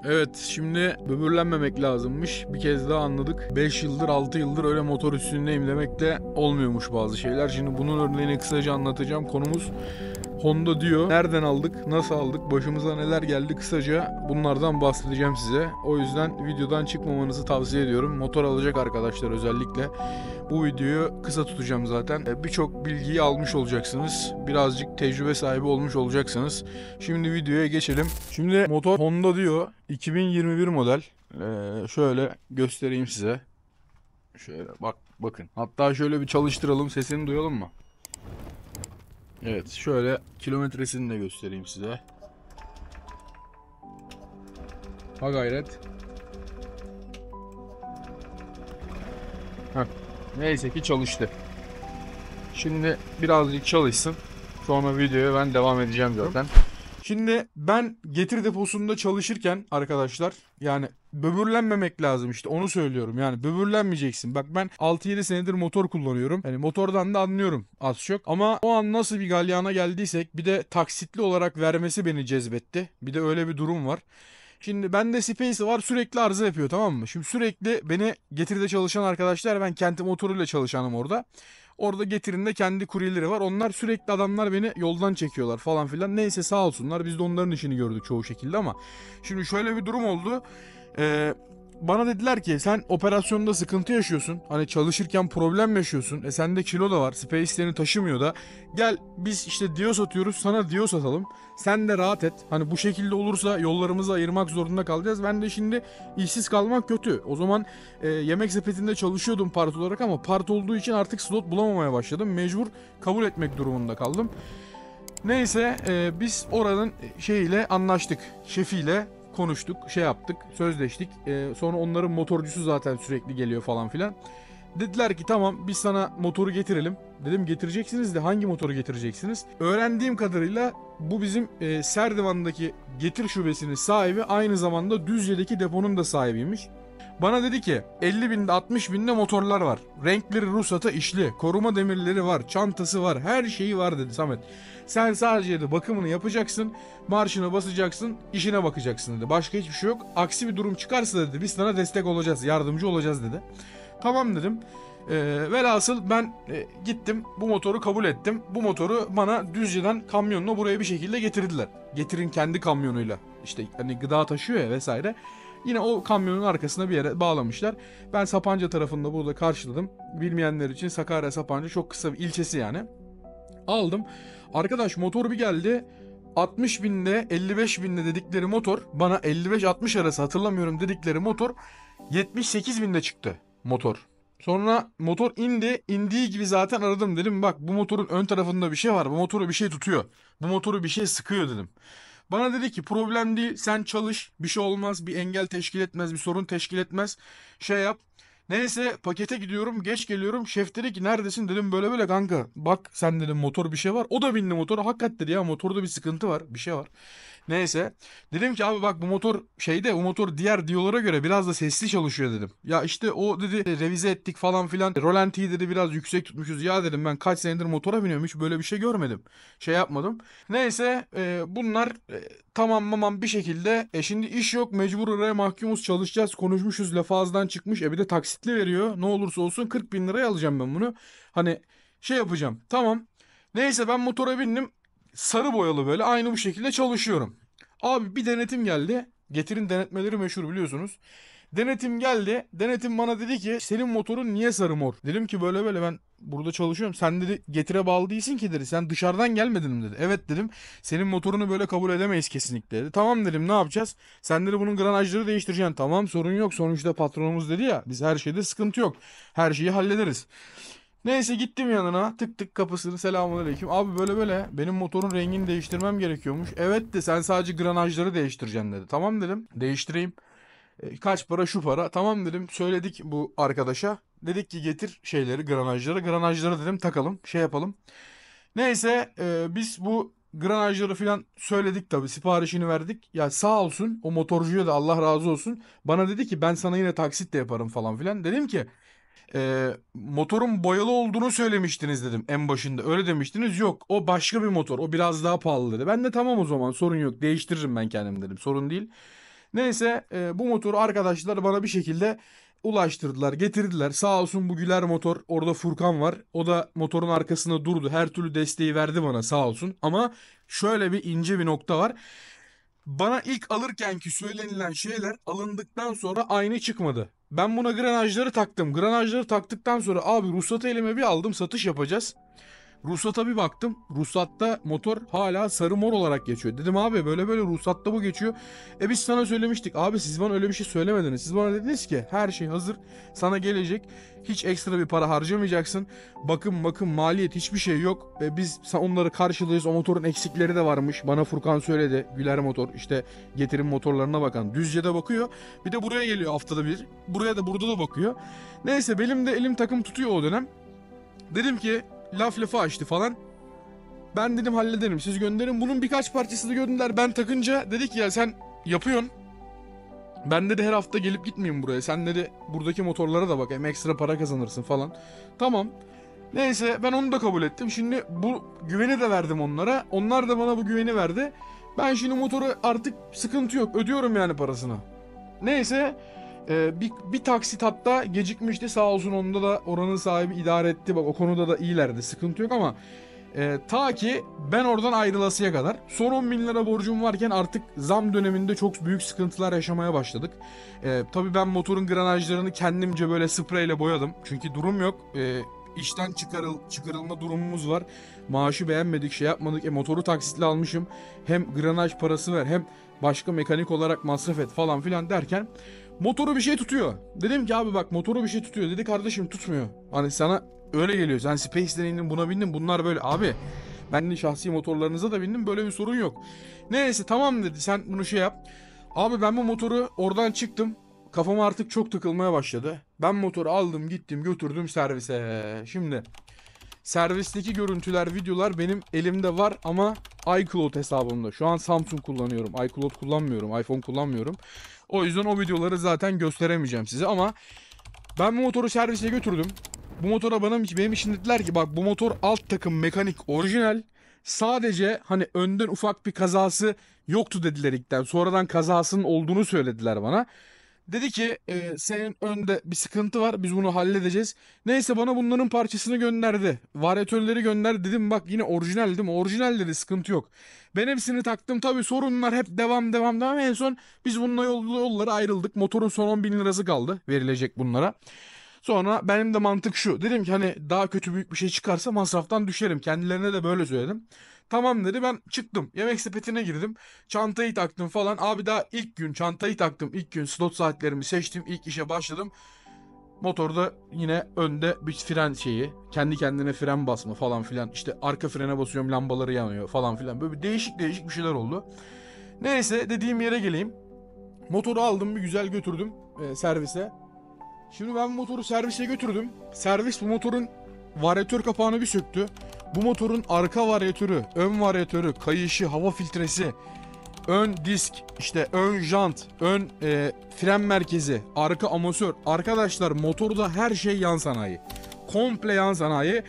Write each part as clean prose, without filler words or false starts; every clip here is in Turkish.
Evet, şimdi böbürlenmemek lazımmış. Bir kez daha anladık. 5 yıldır 6 yıldır öyle motor üstündeyim demek de olmuyormuş bazı şeyler. Şimdi bunun örneğini kısaca anlatacağım. Konumuz Honda diyor. Nereden aldık, nasıl aldık, başımıza neler geldi, kısaca bunlardan bahsedeceğim size. O yüzden videodan çıkmamanızı tavsiye ediyorum. Motor alacak arkadaşlar özellikle. Bu videoyu kısa tutacağım zaten. Birçok bilgiyi almış olacaksınız. Birazcık tecrübe sahibi olmuş olacaksınız. Şimdi videoya geçelim. Şimdi motor Honda diyor. 2021 model. Şöyle göstereyim size. Şöyle bakın. Hatta şöyle bir çalıştıralım, sesini duyalım mı? Evet, şöyle kilometresini de göstereyim size. Ha gayret. Heh. Neyse ki çalıştı. Şimdi birazcık çalışsın. Sonra videoya ben devam edeceğim zaten. Şimdi ben getir deposunda çalışırken arkadaşlar, yani böbürlenmemek lazım, işte onu söylüyorum. Yani böbürlenmeyeceksin. Bak ben 6-7 senedir motor kullanıyorum. Hani motordan da anlıyorum az çok. Ama o an nasıl bir galyana geldiysek, bir de taksitli olarak vermesi beni cezbetti. Bir de öyle bir durum var. Şimdi bende Space var, sürekli arıza yapıyor, tamam mı? Şimdi sürekli beni Getir'de çalışan arkadaşlar, ben Kenti motoruyla çalışanım orada. Orada Getir'in kendi kuryeleri var. Onlar sürekli, adamlar beni yoldan çekiyorlar falan filan. Neyse sağ olsunlar, biz de onların işini gördük çoğu şekilde ama. Şimdi şöyle bir durum oldu. Ee, Bana dediler ki sen operasyonda sıkıntı yaşıyorsun. Hani çalışırken problem yaşıyorsun. Sende kilo da var. Space seni taşımıyor da. Gel biz işte Dio satıyoruz. Sana Dio satalım. Sen de rahat et. Hani bu şekilde olursa yollarımızı ayırmak zorunda kalacağız. Ben de şimdi işsiz kalmak kötü. O zaman yemek sepetinde çalışıyordum part olarak ama part olduğu için artık slot bulamamaya başladım. Mecbur kabul etmek durumunda kaldım. Neyse biz oranın şeyiyle anlaştık. Şefiyle konuştuk, şey yaptık, sözleştik. Sonra onların motorcusu zaten sürekli geliyor falan filan. Dediler ki tamam biz sana motoru getirelim. Dedim getireceksiniz de hangi motoru getireceksiniz? Öğrendiğim kadarıyla bu bizim Serdivan'daki Getir şubesinin sahibi, aynı zamanda Düzce'deki deponun da sahibiymiş. Bana dedi ki 50 binde 60 binde motorlar var. Renkleri ruhsata işli. Koruma demirleri var. Çantası var. Her şeyi var dedi Samet. Sen sadece de bakımını yapacaksın. Marşına basacaksın. İşine bakacaksın dedi. Başka hiçbir şey yok. Aksi bir durum çıkarsa dedi biz sana destek olacağız. Yardımcı olacağız dedi. Tamam dedim. Velhasıl ben gittim bu motoru kabul ettim. Bu motoru bana Düzce'den kamyonla buraya bir şekilde getirdiler. Getir'in kendi kamyonuyla. İşte hani gıda taşıyor ya vesaire. Yine o kamyonun arkasına bir yere bağlamışlar. Ben Sapanca tarafında burada karşıladım. Bilmeyenler için Sakarya Sapanca çok kısa bir ilçesi yani. Aldım. Arkadaş motor bir geldi. 60 binde 55 binde dedikleri motor bana 55-60 arası hatırlamıyorum dedikleri motor 78 binde çıktı motor. Sonra motor indi. İndiği gibi zaten aradım, dedim bak bu motorun ön tarafında bir şey var. Bu motoru bir şey tutuyor. Bu motoru bir şey sıkıyor dedim. Bana dedi ki problem değil, sen çalış, bir şey olmaz, bir engel teşkil etmez, bir sorun teşkil etmez, şey yap. Neyse pakete gidiyorum, geç geliyorum, şef dedi ki neredesin, dedim böyle böyle kanka bak sen dedim motor bir şey var. O da bindi motora, hakikat dedi ya motorda bir sıkıntı var, bir şey var. Neyse dedim ki abi bak bu motor şeyde, bu motor diğer diyolara göre biraz da sesli çalışıyor dedim. Ya işte o dedi revize ettik falan filan, rolantiyi dedi biraz yüksek tutmuşuz. Ya dedim ben kaç senedir motora biniyorum, hiç böyle bir şey görmedim, şey yapmadım. Neyse bunlar tamam bir şekilde. Şimdi iş yok, mecbur oraya mahkumuz, çalışacağız, konuşmuşuz, lafı ağızdan çıkmış. Bir de taksitli veriyor, ne olursa olsun 40 bin liraya alacağım ben bunu. Hani şey yapacağım, tamam. Neyse ben motora bindim, sarı boyalı böyle aynı bu şekilde çalışıyorum. Abi bir denetim geldi. Getir'in denetmeleri meşhur biliyorsunuz. Denetim geldi. Denetim bana dedi ki senin motorun niye sarı mor? Dedim ki böyle böyle ben burada çalışıyorum. Sen dedi Getir'e bağlı değilsin ki dedi. Sen dışarıdan gelmedin mi dedi. Evet dedim. Senin motorunu böyle kabul edemeyiz kesinlikle dedi. Tamam dedim, ne yapacağız? Sen dedi bunun granajları değiştireceksin. Tamam sorun yok. Sonuçta patronumuz dedi ya. Biz her şeyde sıkıntı yok. Her şeyi hallederiz. Neyse gittim yanına, tık tık kapısını, selamünaleyküm. Abi böyle böyle benim motorun rengini değiştirmem gerekiyormuş. Evet de sen sadece granajları değiştireceksin dedi. Tamam dedim değiştireyim. Kaç para, şu para. Tamam dedim, söyledik bu arkadaşa. Dedik ki getir şeyleri, granajları. Granajları dedim takalım, şey yapalım. Neyse biz bu granajları falan söyledik tabii, siparişini verdik. Ya sağ olsun o motorcuya da Allah razı olsun. Bana dedi ki ben sana yine taksit de yaparım falan filan. Dedim ki motorun boyalı olduğunu söylemiştiniz dedim en başında. Öyle demiştiniz. Yok o başka bir motor. O biraz daha pahalı dedi. Ben de tamam o zaman sorun yok. Değiştiririm ben kendim dedim. Sorun değil. Neyse bu motoru arkadaşlar bana bir şekilde ulaştırdılar, getirdiler. Sağ olsun bu Güler Motor, orada Furkan var. O da motorun arkasında durdu. Her türlü desteği verdi bana sağ olsun. Ama şöyle bir ince bir nokta var. Bana ilk alırkenki söylenilen şeyler alındıktan sonra aynı çıkmadı. Ben buna granajları taktım. Granajları taktıktan sonra abi ruhsatı elime bir aldım, satış yapacağız. Ruhsata bir baktım. Ruhsatta motor hala sarı mor olarak geçiyor. Dedim abi böyle böyle ruhsatta bu geçiyor. Biz sana söylemiştik. Abi siz bana öyle bir şey söylemediniz. Siz bana dediniz ki her şey hazır. Sana gelecek. Hiç ekstra bir para harcamayacaksın. Bakım maliyet hiçbir şey yok. Biz onları karşılıyoruz. O motorun eksikleri de varmış. Bana Furkan söyledi. Güler Motor işte getirim motorlarına bakan. Düzce'de bakıyor. Bir de buraya geliyor haftada bir. Buraya da burada da bakıyor. Neyse benim de elim takım tutuyor o dönem. Dedim ki lafı açtı falan. Ben dedim hallederim, siz gönderin. Bunun birkaç parçasını gönderdiler. Ben takınca dedi ki ya sen yapıyorsun. Ben dedi her hafta gelip gitmeyeyim buraya. Sen dedi buradaki motorlara da bak, hem ekstra para kazanırsın falan. Tamam. Neyse ben onu da kabul ettim. Şimdi bu güveni de verdim onlara. Onlar da bana bu güveni verdi. Ben şimdi motoru artık sıkıntı yok. Ödüyorum yani parasını. Neyse bir taksit hatta gecikmişti, sağ olsun onda da oranın sahibi idare etti. Bak o konuda da iyilerdi, sıkıntı yok ama ta ki ben oradan ayrılasıya kadar. Son 10 bin lira borcum varken artık zam döneminde çok büyük sıkıntılar yaşamaya başladık. Tabii ben motorun granajlarını kendimce böyle spreyle boyadım. Çünkü durum yok. İşten çıkarılma durumumuz var. Maaşı beğenmedik, şey yapmadık. Motoru taksitle almışım. Hem granaj parası ver, hem başka mekanik olarak masraf et falan filan derken motoru bir şey tutuyor. Dedim ki abi bak motoru bir şey tutuyor. Dedi kardeşim tutmuyor. Hani sana öyle geliyor. Sen Space'den indin, buna bindin. Bunlar böyle. Abi ben de şahsi motorlarınıza da bindim. Böyle bir sorun yok. Neyse tamam dedi. Sen bunu şey yap. Abi ben bu motoru oradan çıktım. Kafama artık çok takılmaya başladı. Ben motoru aldım, gittim, götürdüm servise. Şimdi servisteki görüntüler, videolar benim elimde var ama iCloud hesabımda. Şu an Samsung kullanıyorum. iCloud kullanmıyorum. iPhone kullanmıyorum. O yüzden o videoları zaten gösteremeyeceğim size ama ben bu motoru servise götürdüm. Bu motora benim için dediler ki bak bu motor alt takım mekanik orijinal. Sadece hani önden ufak bir kazası yoktu dediler ilkten. Sonradan kazasının olduğunu söylediler bana. Dedi ki senin önde bir sıkıntı var, biz bunu halledeceğiz. Neyse bana bunların parçasını gönderdi. Varyatörleri gönder, dedim bak yine orijinal değil mi? Orijinal dedi, sıkıntı yok. Ben hepsini taktım, tabii sorunlar hep devam. En son biz bununla yollara ayrıldık. Motorun son 10 bin lirası kaldı verilecek bunlara. Sonra benim de mantık şu. Dedim ki hani daha kötü büyük bir şey çıkarsa masraftan düşerim. Kendilerine de böyle söyledim. Tamam dedi, ben çıktım. Yemek sepetine girdim. Çantayı taktım falan. Abi daha ilk gün çantayı taktım. İlk gün slot saatlerimi seçtim. İlk işe başladım. Motorda yine önde bir fren şeyi. Kendi kendine fren basma falan filan. İşte arka frene basıyorum, lambaları yanıyor falan filan. Böyle değişik bir şeyler oldu. Neyse dediğim yere geleyim. Motoru aldım, bir güzel götürdüm servise. Şimdi ben motoru servise götürdüm. Servis bu motorun varyatör kapağını bir söktü. Bu motorun arka varyatörü, ön varyatörü, kayışı, hava filtresi, ön disk, işte ön jant, ön fren merkezi, arka amortisör. Arkadaşlar motorda her şey yan sanayi. Komple yan sanayi.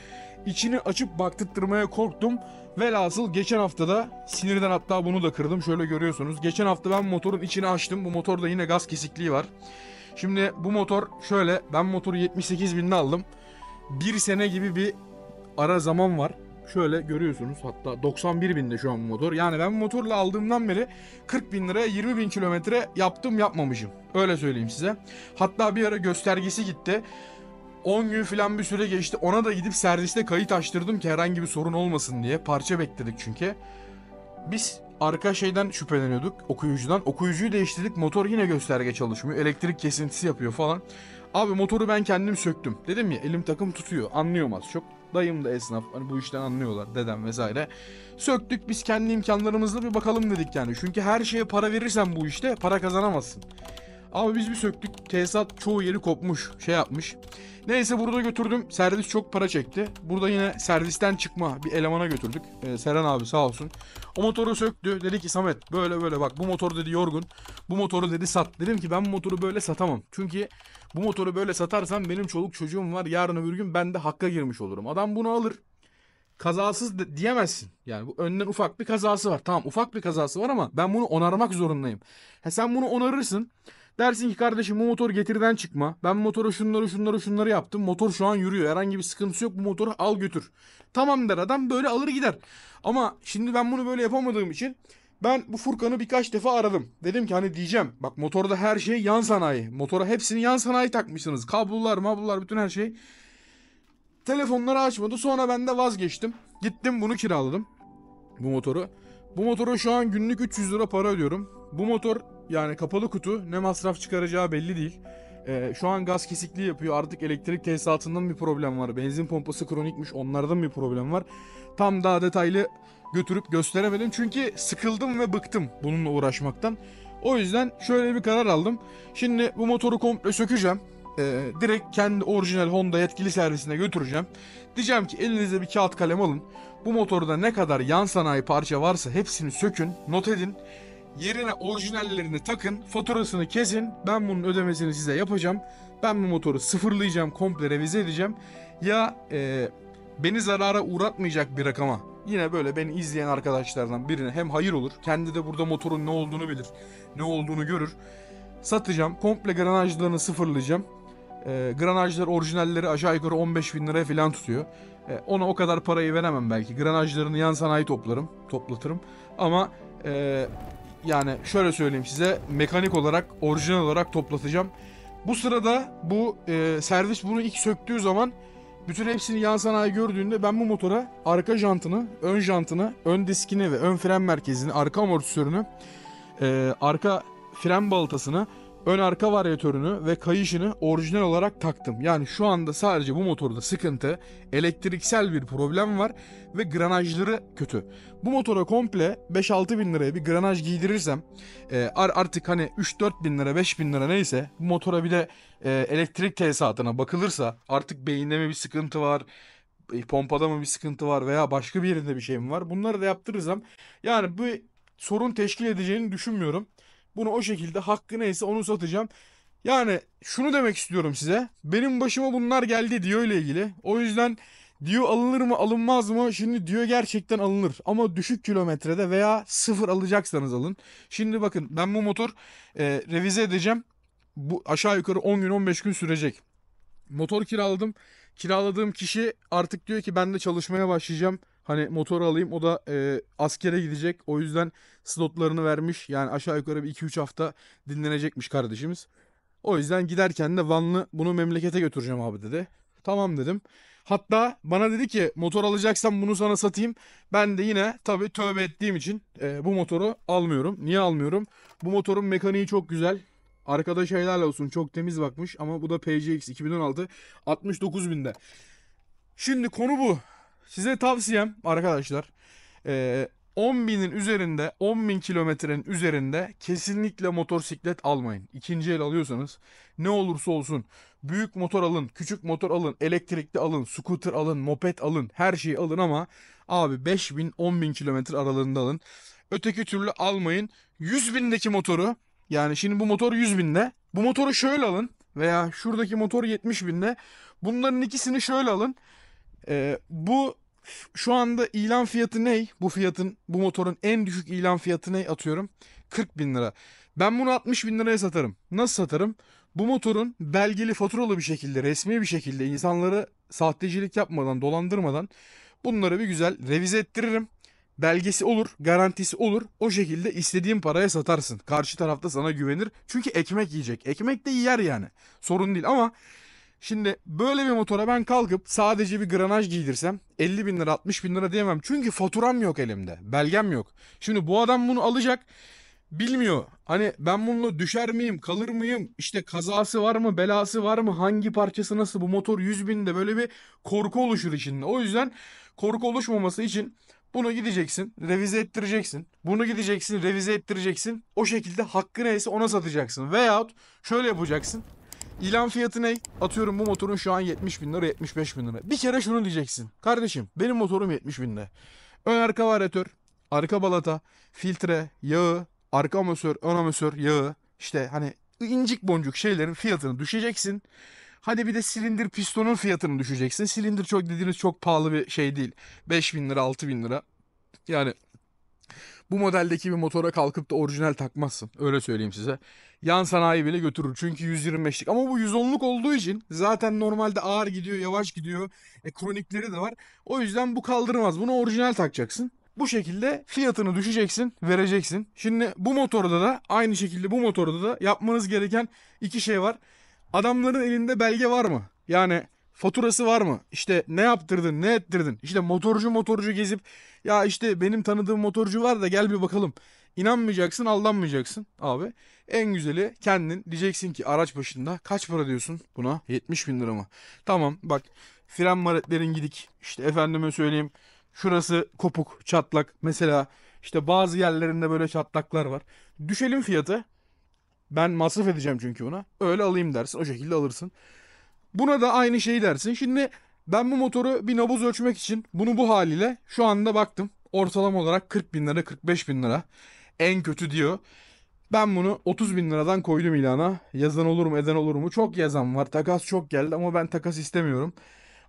İçini açıp baktırtmaya korktum. Velhasıl geçen hafta da sinirden hatta bunu da kırdım. Şöyle görüyorsunuz. Geçen hafta ben motorun içini açtım. Bu motorda yine gaz kesikliği var. Şimdi bu motor şöyle, ben motoru 78 binde aldım. Bir sene gibi bir ara zaman var. Şöyle görüyorsunuz, hatta 91 binde şu an bu motor. Yani ben bu motorla aldığımdan beri 40 bin liraya 20 bin kilometre yaptım yapmamışım. Öyle söyleyeyim size. Hatta bir ara göstergesi gitti. 10 gün falan bir süre geçti. Ona da gidip serviste kayıt açtırdım ki herhangi bir sorun olmasın diye. Parça bekledik çünkü. Biz arka şeyden şüpheleniyorduk, okuyucudan. Okuyucuyu değiştirdik, motor yine gösterge çalışmıyor. Elektrik kesintisi yapıyor falan. Abi motoru ben kendim söktüm. Dedim ya elim takım tutuyor. Anlıyorum az çok. Dayım da esnaf. Hani bu işten anlıyorlar. Dedem vesaire. Söktük biz kendi imkanlarımızla, bir bakalım dedik yani. Çünkü her şeye para verirsen bu işte para kazanamazsın. Abi biz bir söktük. Tesisat çoğu yeri kopmuş. Şey yapmış. Neyse burada götürdüm. Servis çok para çekti. Burada yine servisten çıkma bir elemana götürdük. Seren abi sağ olsun. O motoru söktü. Dedi ki Samet böyle bak bu motor dedi yorgun. Bu motoru dedi sat. Dedim ki ben bu motoru böyle satamam. Çünkü bu motoru böyle satarsam benim çoluk çocuğum var. Yarın öbür gün ben de hakka girmiş olurum. Adam bunu alır. kazasız diyemezsin. Yani bu önden ufak bir kazası var. Tamam, ufak bir kazası var ama ben bunu onarmak zorundayım. Sen bunu onarırsın. Dersin ki kardeşim bu motor getiriden çıkma. Ben motora şunları yaptım. Motor şu an yürüyor. Herhangi bir sıkıntısı yok. Bu motoru al götür. Tamam der adam, böyle alır gider. Ama şimdi ben bunu böyle yapamadığım için ben bu Furkan'ı birkaç defa aradım. Dedim ki hani diyeceğim, bak motorda her şey yan sanayi. Motora hepsini yan sanayi takmışsınız. Kablolar, mablolar, bütün her şey. Telefonları açmadı. Sonra ben de vazgeçtim. Gittim bunu kiraladım. Bu motoru. Bu motora şu an günlük 300 lira para ödüyorum. Bu motor yani kapalı kutu, ne masraf çıkaracağı belli değil. Şu an gaz kesikliği yapıyor. Artık elektrik tesisatından bir problem var. Benzin pompası kronikmiş, onlardan bir problem var. Tam daha detaylı götürüp gösteremedim. Çünkü sıkıldım ve bıktım bununla uğraşmaktan. O yüzden şöyle bir karar aldım. Şimdi bu motoru komple sökeceğim. Direkt kendi orijinal Honda yetkili servisine götüreceğim. Diyeceğim ki elinize bir kağıt kalem alın. Bu motorda ne kadar yan sanayi parça varsa hepsini sökün, not edin. Yerine orijinallerini takın, faturasını kesin. Ben bunun ödemesini size yapacağım. Ben bu motoru sıfırlayacağım, komple revize edeceğim. Ya beni zarara uğratmayacak bir rakama, yine böyle beni izleyen arkadaşlardan birine hem hayır olur. Kendi de burada motorun ne olduğunu bilir, ne olduğunu görür. Satacağım, komple granajlarını sıfırlayacağım. Granajlar orijinalleri aşağı yukarı 15 bin liraya falan tutuyor. Ona o kadar parayı veremem belki. Granajlarını yan sanayi toplatırım. Ama yani şöyle söyleyeyim size, mekanik olarak, orijinal olarak toplatacağım. Bu sırada bu servis bunu ilk söktüğü zaman bütün hepsini yan sanayi gördüğünde ben bu motora arka jantını, ön jantını, ön diskini ve ön fren merkezini, arka amortisörünü, arka fren balatasını, ön arka varyatörünü ve kayışını orijinal olarak taktım. Yani şu anda sadece bu motorda sıkıntı, elektriksel bir problem var ve granajları kötü. Bu motora komple 5-6 bin liraya bir granaj giydirirsem artık hani 3-4 bin lira, 5 bin lira neyse, bu motora bir de elektrik tesisatına bakılırsa, artık beyinde mi bir sıkıntı var, pompada mı bir sıkıntı var veya başka bir yerinde bir şey mi var, bunları da yaptırırsam yani bu sorun teşkil edeceğini düşünmüyorum. Bunu o şekilde, hakkı neyse onu satacağım. Yani şunu demek istiyorum size. Benim başıma bunlar geldi Dio ile ilgili. O yüzden Dio alınır mı alınmaz mı? Şimdi Dio gerçekten alınır. Ama düşük kilometrede veya sıfır alacaksanız alın. Şimdi bakın, ben bu motor revize edeceğim. Bu aşağı yukarı 10 gün 15 gün sürecek. Motor kiraladım. Kiraladığım kişi artık diyor ki ben de çalışmaya başlayacağım. Hani motoru alayım, o da askere gidecek. O yüzden slotlarını vermiş. Yani aşağı yukarı bir 2-3 hafta dinlenecekmiş kardeşimiz. O yüzden giderken de Vanlı bunu memlekete götüreceğim abi dedi. Tamam dedim. Hatta bana dedi ki motor alacaksan bunu sana satayım. Ben de yine tabii tövbe ettiğim için bu motoru almıyorum. Niye almıyorum? Bu motorun mekaniği çok güzel. Arkadaş helal olsun, çok temiz bakmış, ama bu da PCX 2016 69 binde. Şimdi konu bu. Size tavsiyem arkadaşlar, 10 binin üzerinde, 10 bin kilometrenin üzerinde kesinlikle motosiklet almayın. İkinci el alıyorsanız ne olursa olsun, büyük motor alın, küçük motor alın, elektrikli alın, scooter alın, moped alın, her şeyi alın ama abi 5 bin 10 bin kilometre aralığında alın. Öteki türlü almayın. 100 bindeki motoru, yani şimdi bu motor 100 binde, bu motoru şöyle alın veya şuradaki motor 70 binde, bunların ikisini şöyle alın. Bu şu anda ilan fiyatı ne? Bu fiyatın, bu motorun en düşük ilan fiyatı ne? Atıyorum 40 bin lira. Ben bunu 60 bin liraya satarım. Nasıl satarım? Bu motorun belgeli, faturalı bir şekilde, resmi bir şekilde, insanları sahtecilik yapmadan, dolandırmadan bunları bir güzel revize ettiririm. Belgesi olur, garantisi olur. O şekilde istediğin paraya satarsın. Karşı tarafta sana güvenir. Çünkü ekmek yiyecek. Ekmek de yer yani. Sorun değil ama şimdi böyle bir motora ben kalkıp sadece bir granaj giydirsem 50 bin lira, 60 bin lira diyemem. Çünkü faturam yok elimde. Belgem yok. Şimdi bu adam bunu alacak. Bilmiyor. Hani ben bununla düşer miyim, kalır mıyım? İşte kazası var mı, belası var mı? Hangi parçası nasıl? Bu motor 100 binde, böyle bir korku oluşur içinde. O yüzden korku oluşmaması için bunu gideceksin, revize ettireceksin. Bunu gideceksin, revize ettireceksin. O şekilde hakkı neyse ona satacaksın. Veyahut şöyle yapacaksın. İlan fiyatı ne? Atıyorum bu motorun şu an 70 bin lira, 75 bin lira. Bir kere şunu diyeceksin. Kardeşim benim motorum 70 binde. Ön arka varyatör, arka balata, filtre, yağı, arka amortisör, ön amortisör, yağı. İşte hani incik boncuk şeylerin fiyatını düşeceksin. Hadi bir de silindir pistonun fiyatını düşeceksin. Silindir çok dediğiniz çok pahalı bir şey değil. 5.000 lira 6.000 lira. Yani bu modeldeki bir motora kalkıp da orijinal takmazsın. Öyle söyleyeyim size. Yan sanayi bile götürür. Çünkü 125'lik. Ama bu 110'luk olduğu için zaten normalde ağır gidiyor, yavaş gidiyor. Kronikleri de var. O yüzden bu kaldırmaz. Bunu orijinal takacaksın. Bu şekilde fiyatını düşeceksin, vereceksin. Şimdi bu motorda da aynı şekilde bu motorda da yapmanız gereken iki şey var. Adamların elinde belge var mı? Yani faturası var mı? İşte ne yaptırdın, ne ettirdin? İşte motorcu gezip ya işte benim tanıdığım motorcu var da gel bir bakalım. İnanmayacaksın, aldanmayacaksın abi. En güzeli kendin diyeceksin ki araç başında kaç para diyorsun buna? 70 bin lira mı? Tamam bak, fren maletlerin gidik. İşte efendime söyleyeyim, şurası kopuk, çatlak. Mesela işte bazı yerlerinde böyle çatlaklar var. Düşelim fiyatı. Ben masraf edeceğim çünkü buna. Öyle alayım dersin. O şekilde alırsın. Buna da aynı şeyi dersin. Şimdi ben bu motoru bir nabız ölçmek için bunu bu haliyle şu anda baktım. Ortalama olarak 40 bin lira 45 bin lira. En kötü diyor. Ben bunu 30 bin liradan koydum ilana. Yazan olur mu eden olur mu? Çok yazan var. Takas çok geldi ama ben takas istemiyorum.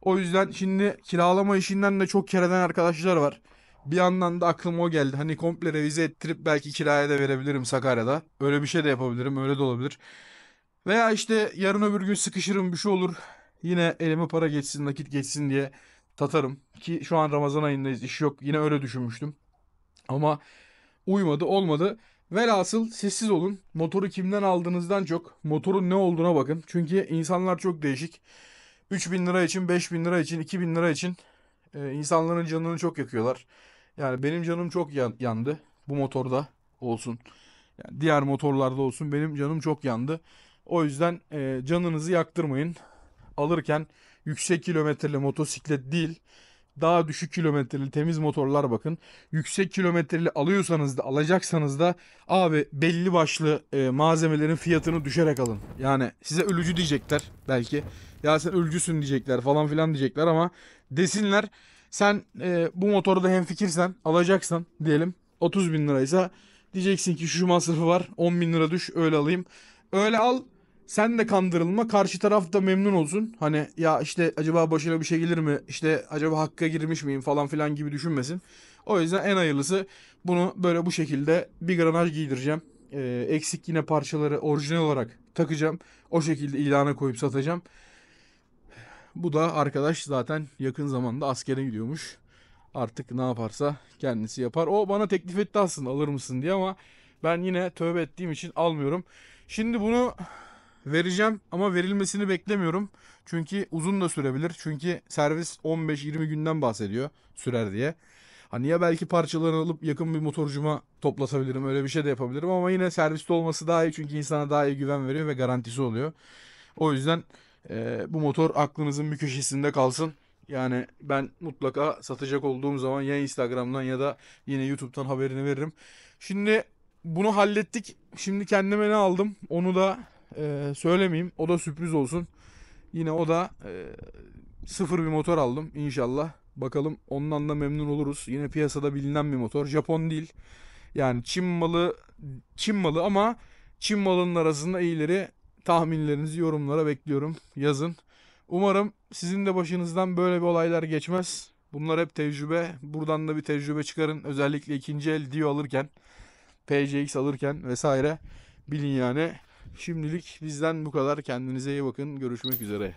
O yüzden şimdi kiralama işinden de çok kere eden arkadaşlar var. Bir yandan da aklıma o geldi. Hani komple revize ettirip belki kiraya da verebilirim Sakarya'da. Öyle bir şey de yapabilirim. Öyle de olabilir. Veya işte yarın öbür gün sıkışırım, bir şey olur. Yine elime para geçsin, nakit geçsin diye tatarım. Ki şu an Ramazan ayındayız, iş yok. Yine öyle düşünmüştüm. Ama uymadı, olmadı. Velhasıl sessiz olun. Motoru kimden aldığınızdan çok motorun ne olduğuna bakın. Çünkü insanlar çok değişik. 3.000 lira için, 5.000 lira için, 2.000 lira için insanların canını çok yakıyorlar. Yani benim canım çok yandı. Bu motorda olsun. Yani diğer motorlarda olsun benim canım çok yandı. O yüzden canınızı yaktırmayın. Alırken yüksek kilometreli motosiklet değil, daha düşük kilometreli temiz motorlar bakın. Yüksek kilometreli alıyorsanız da alacaksanız da abi belli başlı malzemelerin fiyatını düşerek alın. Yani size ölücü diyecekler belki. Ya sen ölücüsün diyecekler falan filan diyecekler ama desinler sen bu motoru da hemfikirsen alacaksan diyelim 30 bin liraysa diyeceksin ki şu masrafı var 10 bin lira düş öyle alayım. Öyle al. Sen de kandırılma, karşı taraf da memnun olsun. Hani ya işte acaba başına bir şey gelir mi? İşte acaba hakka girmiş miyim falan filan gibi düşünmesin. O yüzden en hayırlısı bunu böyle bu şekilde bir granaj giydireceğim. Eksik yine parçaları orijinal olarak takacağım. O şekilde ilana koyup satacağım. Bu da arkadaş zaten yakın zamanda askere gidiyormuş. Artık ne yaparsa kendisi yapar. O bana teklif etti aslında alır mısın diye ama ben yine tövbe ettiğim için almıyorum. Şimdi bunu vereceğim ama verilmesini beklemiyorum. Çünkü uzun da sürebilir. Çünkü servis 15-20 günden bahsediyor sürer diye. Hani ya belki parçalarını alıp yakın bir motorcuma toplatabilirim. Öyle bir şey de yapabilirim ama yine serviste olması daha iyi. Çünkü insana daha iyi güven veriyor ve garantisi oluyor. O yüzden bu motor aklınızın bir köşesinde kalsın. Yani ben mutlaka satacak olduğum zaman ya Instagram'dan ya da yine YouTube'dan haberini veririm. Şimdi bunu hallettik. Şimdi kendime ne aldım onu da söylemeyeyim. O da sürpriz olsun. Yine o da sıfır bir motor aldım inşallah. Bakalım ondan da memnun oluruz. Yine piyasada bilinen bir motor. Japon değil. Yani Çin malı ama Çin malının arasında iyileri, tahminlerinizi yorumlara bekliyorum. Yazın. Umarım sizin de başınızdan böyle bir olaylar geçmez. Bunlar hep tecrübe. Buradan da bir tecrübe çıkarın. Özellikle ikinci el Dio alırken, PCX alırken vesaire bilin yani. Şimdilik bizden bu kadar. Kendinize iyi bakın. Görüşmek üzere.